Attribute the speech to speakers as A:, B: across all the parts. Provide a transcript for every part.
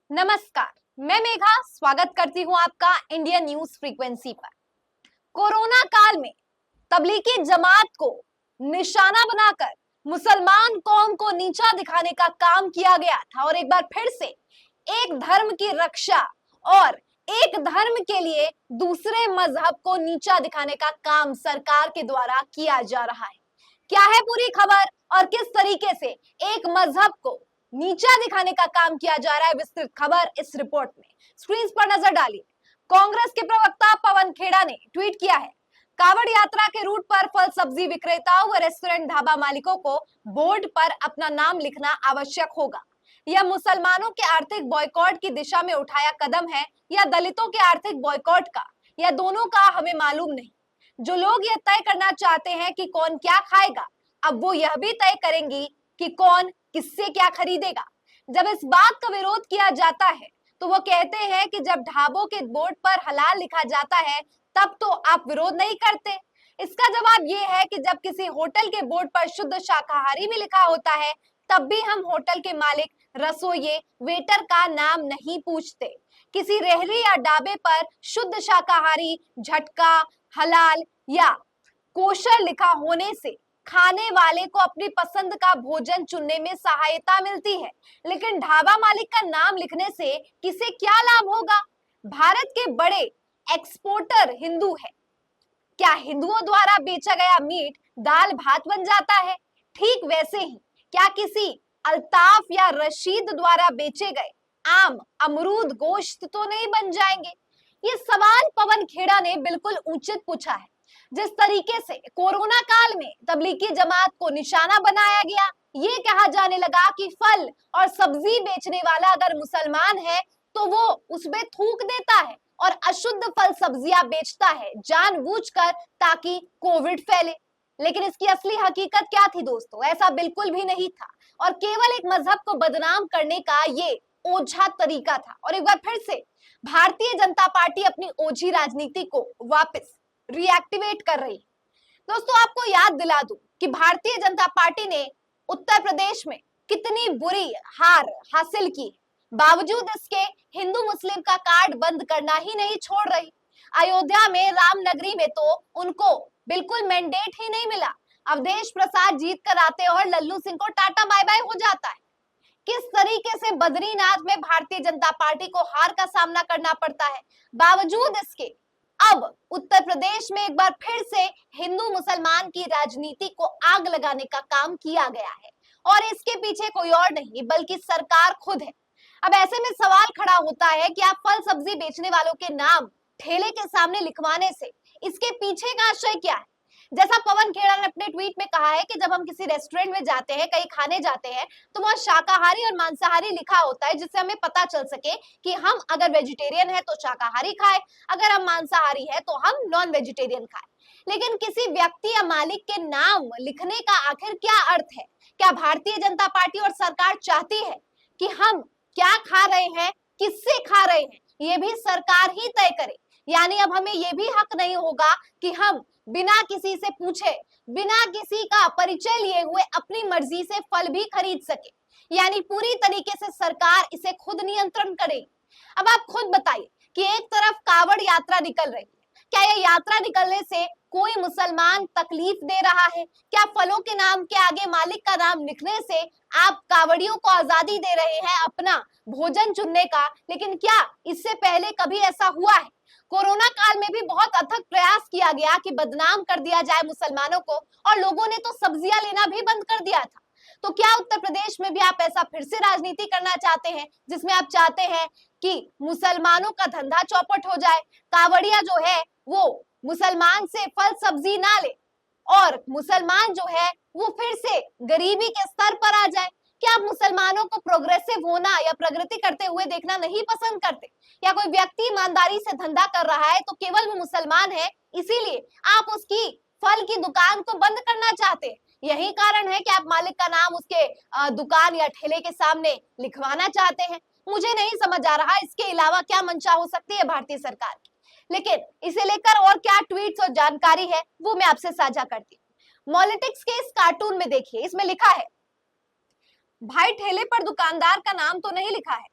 A: नमस्कार, मैं मेघा स्वागत करती हूं आपका इंडियन न्यूज फ्रीक्वेंसी पर। कोरोना काल में तबलीगी जमात को निशाना बनाकर मुसलमान कौम को नीचा दिखाने का काम किया गया था और एक बार फिर से एक धर्म की रक्षा और एक धर्म के लिए दूसरे मजहब को नीचा दिखाने का काम सरकार के द्वारा किया जा रहा है। क्या है पूरी खबर और किस तरीके से एक मजहब को नीचा दिखाने का काम किया जा रहा है, विस्तृत खबर इस रिपोर्ट में। स्क्रीन पर नजर डालिए। कांग्रेस के प्रवक्ता पवन खेड़ा ने ट्वीट किया है, कावड़ यात्रा के रूट पर फल सब्जी विक्रेताओं व रेस्टोरेंट ढाबा मालिकों को बोर्ड पर अपना नाम लिखना आवश्यक होगा। यह मुसलमानों के आर्थिक बॉयकॉट की दिशा में उठाया कदम है या दलितों के आर्थिक बॉयकॉट का, या दोनों का हमें मालूम नहीं। जो लोग यह तय करना चाहते हैं कि कौन क्या खाएगा, अब वो यह भी तय करेंगी कि कौन किससे क्या खरीदेगा। जब इस बात का विरोध किया जाता है तो वो कहते हैं कि जब ढाबों के बोर्ड पर हलाल लिखा जाता है तब तो आप विरोध नहीं करते। इसका जवाब ये है कि जब किसी होटल के बोर्ड पर शुद्ध शाकाहारी भी लिखा होता है तब भी हम होटल के मालिक, रसोइये, वेटर का नाम नहीं पूछते। किसी रेहड़ी या ढाबे पर शुद्ध शाकाहारी, झटका, हलाल या कोशर लिखा होने से खाने वाले को अपनी पसंद का भोजन चुनने में सहायता मिलती है, लेकिन ढाबा मालिक का नाम लिखने से किसे क्या लाभ होगा? भारत के बड़े एक्सपोर्टर हिंदू है, क्या हिंदुओं द्वारा बेचा गया मीट दाल भात बन जाता है? ठीक वैसे ही क्या किसी अल्ताफ या रशीद द्वारा बेचे गए आम, अमरूद, गोश्त तो नहीं बन जाएंगे? ये सवाल पवन खेड़ा ने बिल्कुल उचित पूछा है। जिस तरीके से कोरोना काल में तबलीगी जमात को निशाना बनाया गया, ये कहा जाने लगा कि फल और सब्जी बेचने वाला अगर मुसलमान है तो वो उसमें थूक देता है और अशुद्ध फल सब्जियां बेचता है जानबूझकर ताकि कोविड फैले। लेकिन इसकी असली हकीकत क्या थी दोस्तों? ऐसा बिल्कुल भी नहीं था और केवल एक मजहब को बदनाम करने का ये ओझा तरीका था। और एक बार फिर से भारतीय जनता पार्टी अपनी ओझी राजनीति को वापस रिएक्टिवेट कर रही है। दोस्तों, आपको याद दिला दूं कि भारतीय जनता पार्टी ने उत्तर प्रदेश में कितनी बुरी हार हासिल की, बावजूद इसके हिंदू मुस्लिम का कार्ड बंद करना ही नहीं छोड़ रही। अयोध्या में रामनगरी में तो उनको बिल्कुल मैंडेट ही नहीं मिला। अवधेश प्रसाद जीत कर आते और लल्लू सिंह को टाटा बाय बाय हो जाता है। किस तरीके से बद्रीनाथ में भारतीय जनता पार्टी को हार का सामना करना पड़ता है, बावजूद इसके अब उत्तर प्रदेश में एक बार फिर से हिंदू मुसलमान की राजनीति को आग लगाने का काम किया गया है और इसके पीछे कोई और नहीं बल्कि सरकार खुद है। अब ऐसे में सवाल खड़ा होता है कि आप फल सब्जी बेचने वालों के नाम ठेले के सामने लिखवाने से इसके पीछे का आशय क्या है? जैसा पवन खेड़ा ने अपने ट्वीट में कहा है कि जब हम किसी रेस्टोरेंट में जाते हैं, कहीं खाने जाते हैं, तो वहां शाकाहारी और मांसाहारी लिखा होता है, जिससे हमें पता चल सके कि हम अगर वेजिटेरियन है तो शाकाहारी खाए, अगर हम मांसाहारी है तो हम नॉन वेजिटेरियन खाए। लेकिन किसी व्यक्ति या मालिक के नाम लिखने का आखिर क्या अर्थ है? क्या भारतीय जनता पार्टी और सरकार चाहती है कि हम क्या खा रहे हैं, किससे खा रहे हैं, ये भी सरकार ही तय करे? यानी अब हमें ये भी हक नहीं होगा कि हम बिना किसी से पूछे, बिना किसी का परिचय लिए हुए अपनी मर्जी से फल भी खरीद सके। यानी पूरी तरीके से सरकार इसे खुद नियंत्रण करे। अब आप खुद बताइए कि एक तरफ कावड़ यात्रा निकल रही है, क्या यह यात्रा निकलने से कोई मुसलमान तकलीफ दे रहा है? क्या फलों के नाम के आगे मालिक का नाम लिखने से आप कावड़ियों को आजादी दे रहे हैं अपना भोजन चुनने का? लेकिन क्या इससे पहले कभी ऐसा हुआ है? कोरोना काल में भी बहुत अथक प्रयास किया गया कि बदनाम कर दिया जाए मुसलमानों को और लोगों ने तो सब्जियां लेना भी बंद कर दिया था। तो क्या उत्तर प्रदेश में भी आप ऐसा फिर से राजनीति करना चाहते हैं जिसमें आप चाहते हैं कि मुसलमानों का धंधा चौपट हो जाए, कावड़िया जो है वो मुसलमान से फल सब्जी ना ले और मुसलमान जो है वो फिर से गरीबी के स्तर पर आ जाए? क्या आप मुसलमानों को प्रोग्रेसिव होना या प्रगति करते हुए देखना नहीं पसंद करते? या कोई व्यक्ति ईमानदारी से धंधा कर रहा है तो केवल वो मुसलमान है इसीलिए आप उसकी फल की दुकान को बंद करना चाहते हैं? यही कारण है कि आप मालिक का नाम उसके दुकान या ठेले के सामने लिखवाना चाहते हैं। मुझे नहीं समझ आ रहा इसके अलावा क्या मंशा हो सकती है भारतीय सरकार की। लेकिन इसे लेकर और क्या ट्वीट्स और जानकारी है वो मैं आपसे साझा करती हूँ। मॉलिटिक्स के इस कार्टून में देखिए, इसमें लिखा है, भाई ठेले पर दुकानदार का नाम तो नहीं लिखा है,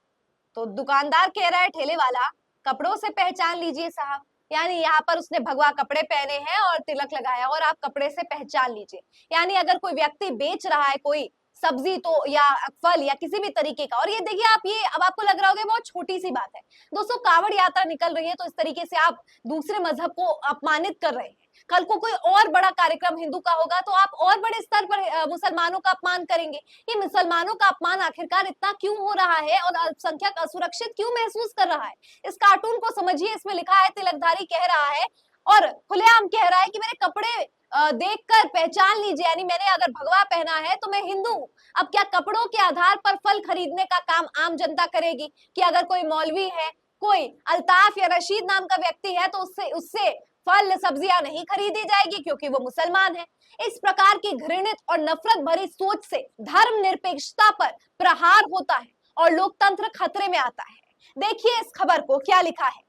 A: तो दुकानदार कह रहा है ठेले वाला, कपड़ों से पहचान लीजिए साहब। यानी यहाँ पर उसने भगवा कपड़े पहने हैं और तिलक लगाया और आप कपड़े से पहचान लीजिए। यानी अगर कोई व्यक्ति बेच रहा है कोई सब्जी तो या फल या किसी भी तरीके का, और ये देखिए आप, ये अब आपको लग रहा होगा बहुत छोटी सी बात है दोस्तों, कावड़ यात्रा निकल रही है तो इस तरीके से आप दूसरे मजहब को अपमानित कर रहे हैं। कल को कोई और बड़ा कार्यक्रम हिंदू का होगा तो आप और बड़े स्तर पर मुसलमानों का अपमान करेंगे। ये मुसलमानों का अपमान आखिरकार इतना क्यों हो रहा है और अल्पसंख्यक असुरक्षित क्यों महसूस कर रहा है? इस कार्टून को समझिए, इसमें लिखा है तिलकधारी कह रहा है और खुलेआम कह रहा है कि मेरे कपड़े देखकर पहचान लीजिए, यानी मैंने अगर भगवा पहना है तो मैं हिंदू हूँ। अब क्या कपड़ों के आधार पर फल खरीदने का काम आम जनता करेगी कि अगर कोई मौलवी है, कोई अल्ताफ या रशीद नाम का व्यक्ति है तो उससे उससे फल सब्जियां नहीं खरीदी जाएगी क्योंकि वो मुसलमान है? इस प्रकार की घृणित और नफरत भरी सोच से धर्मनिरपेक्षता पर प्रहार होता है और लोकतंत्र खतरे में आता है। देखिए इस खबर को क्या लिखा है।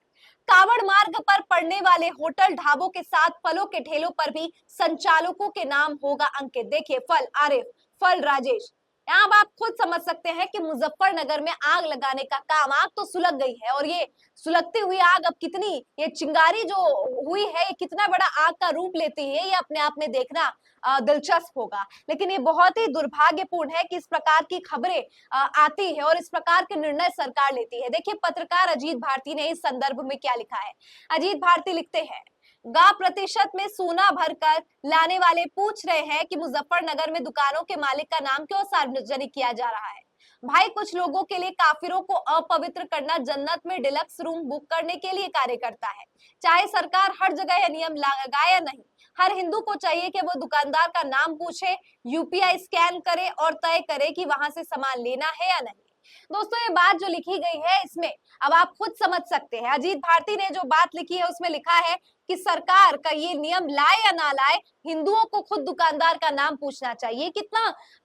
A: कावड़ मार्ग पर पड़ने वाले होटल ढाबों के साथ फलों के ठेलों पर भी संचालकों के नाम होगा अंकित। देखिए फल आरिफ, फल राजेश। यहाँ अब आप खुद समझ सकते हैं कि मुजफ्फरनगर में आग लगाने का काम, आग तो सुलग गई है और ये सुलगती हुई आग अब कितनी, ये चिंगारी जो हुई है ये कितना बड़ा आग का रूप लेती है, ये अपने आप में देखना दिलचस्प होगा। लेकिन ये बहुत ही दुर्भाग्यपूर्ण है कि इस प्रकार की खबरें आती है और इस प्रकार के निर्णय सरकार लेती है। देखिए पत्रकार अजीत भारती ने इस संदर्भ में क्या लिखा है। अजीत भारती लिखते हैं, गा प्रतिशत में सोना भरकर लाने वाले पूछ रहे हैं कि मुजफ्फरनगर में दुकानों के मालिक का नाम क्यों सार्वजनिक किया जा रहा है। भाई कुछ लोगों के लिए काफिरों को अपवित्र करना जन्नत में डिलक्स रूम बुक करने के लिए कार्य करता है। चाहे सरकार हर जगह यह नियम लगाए या नहीं, हर हिंदू को चाहिए कि वो दुकानदार का नाम पूछे, यूपीआई स्कैन करे और तय करे कि वहां से सामान लेना है या नहीं। दोस्तों ये बात जो लिखी गई है इसमें अब आप खुद समझ सकते हैं, अजीत भारती ने जो बात लिखी है उसमें लिखा है कि सरकार का ये नियम लाए या ना लाए, हिंदुओं को खुद दुकानदार का नाम पूछना चाहिए।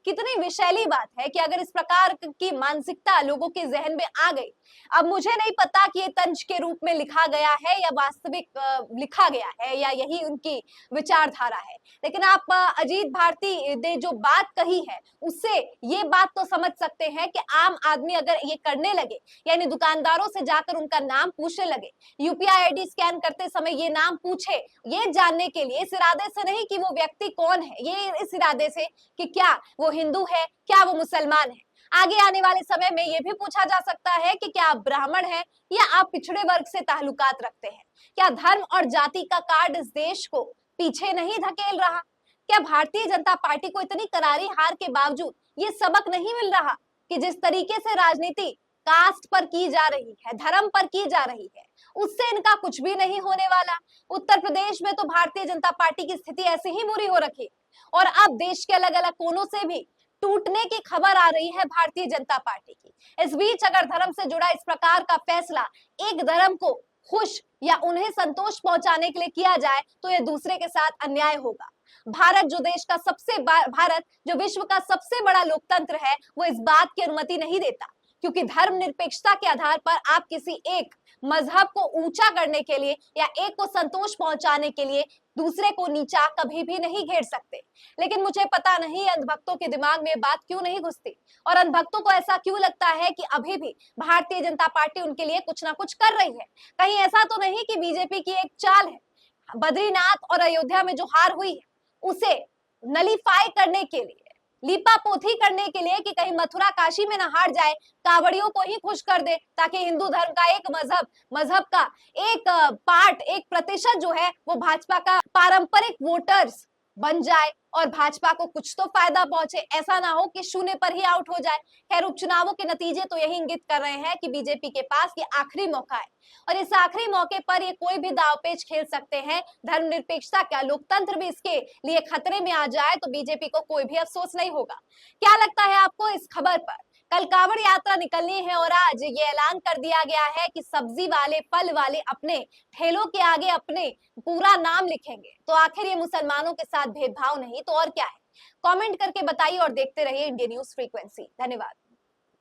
A: कितनी विशैली बात है कि अगर इस प्रकार की मानसिकता लोगों के जहन में आ गई, अब मुझे नहीं पता कि ये तंज के रूप में लिखा गया है या वास्तविक लिखा गया है या यही उनकी विचारधारा है, लेकिन आप अजीत भारती ने जो बात कही है उससे ये बात तो समझ सकते हैं कि आम आदमी अगर ये करने लगे, यानी दुकानदारों से जाकर उनका नाम पूछने लगे, यूपीआई आईडी स्कैन करते समय ये नाम पूछे, ये जानने के लिए, इस इरादे से नहीं कि वो व्यक्ति कौन है, ये इस इरादे से कि क्या वो हिंदू है, क्या वो मुसलमान है। आगे आने वाले समय में ये भी पूछा जा सकता है कि क्या आप ब्राह्मण हैं या आप पिछड़े वर्ग से ताल्लुकात रखते हैं। क्या धर्म और जाति का कार्ड इस देश को पीछे नहीं धकेल रहा? क्या भारतीय जनता पार्टी को इतनी करारी हार के बावजूद ये सबक नहीं मिल रहा कि जिस तरीके से राजनीति कास्ट पर की जा रही है, धर्म पर की जा रही है, उससे इनका कुछ भी नहीं होने वाला। उत्तर प्रदेश में तो भारतीय जनता पार्टी की स्थिति ऐसे ही बुरी हो रखी और अब देश के अलग अलग कोनों से भी टूटने की खबर आ रही है भारतीय जनता पार्टी की। इस बीच अगर धर्म से जुड़ा इस प्रकार का फैसला एक धर्म को खुश या उन्हें संतोष पहुंचाने के लिए किया जाए तो यह दूसरे के साथ अन्याय होगा। भारत जो विश्व का सबसे बड़ा लोकतंत्र है, वो इस बात की अनुमति नहीं देता, क्योंकि धर्मनिरपेक्षता के आधार पर आप किसी एक मजहब को ऊंचा करने के लिए या एक को संतोष पहुंचाने के लिए दूसरे को नीचा कभी भी नहीं घेर सकते। लेकिन मुझे पता नहीं अंधभक्तों के दिमाग में बात क्यों नहीं घुसती और अंधभक्तों को ऐसा क्यों लगता है कि अभी भी भारतीय जनता पार्टी उनके लिए कुछ ना कुछ कर रही है। कहीं ऐसा तो नहीं कि बीजेपी की एक चाल है, बद्रीनाथ और अयोध्या में जो हार हुई है उसे नलीफाई करने के लिए, लीपा पोथी करने के लिए कि कहीं मथुरा काशी में न हार जाए, कावड़ियों को ही खुश कर दे ताकि हिंदू धर्म का एक मजहब का एक पार्ट, एक प्रतिशत जो है वो भाजपा का पारंपरिक वोटर्स बन जाए और भाजपा को कुछ तो फायदा पहुंचे, ऐसा ना हो कि शून्य पर ही आउट हो जाए। खैर उपचुनावों के नतीजे तो यही इंगित कर रहे हैं कि बीजेपी के पास ये आखिरी मौका है और इस आखिरी मौके पर ये कोई भी दांवपेच खेल सकते हैं। धर्मनिरपेक्षता क्या, लोकतंत्र भी इसके लिए खतरे में आ जाए तो बीजेपी को कोई भी अफसोस नहीं होगा। क्या लगता है आपको इस खबर पर? कल कावड़ यात्रा निकलनी है और आज ये ऐलान कर दिया गया है कि सब्जी वाले, फल वाले अपने ठेलों के आगे अपने पूरा नाम लिखेंगे, तो आखिर ये मुसलमानों के साथ भेदभाव नहीं तो और क्या है? कमेंट करके बताइए और देखते रहिए इंडिया न्यूज फ्रीक्वेंसी। धन्यवाद।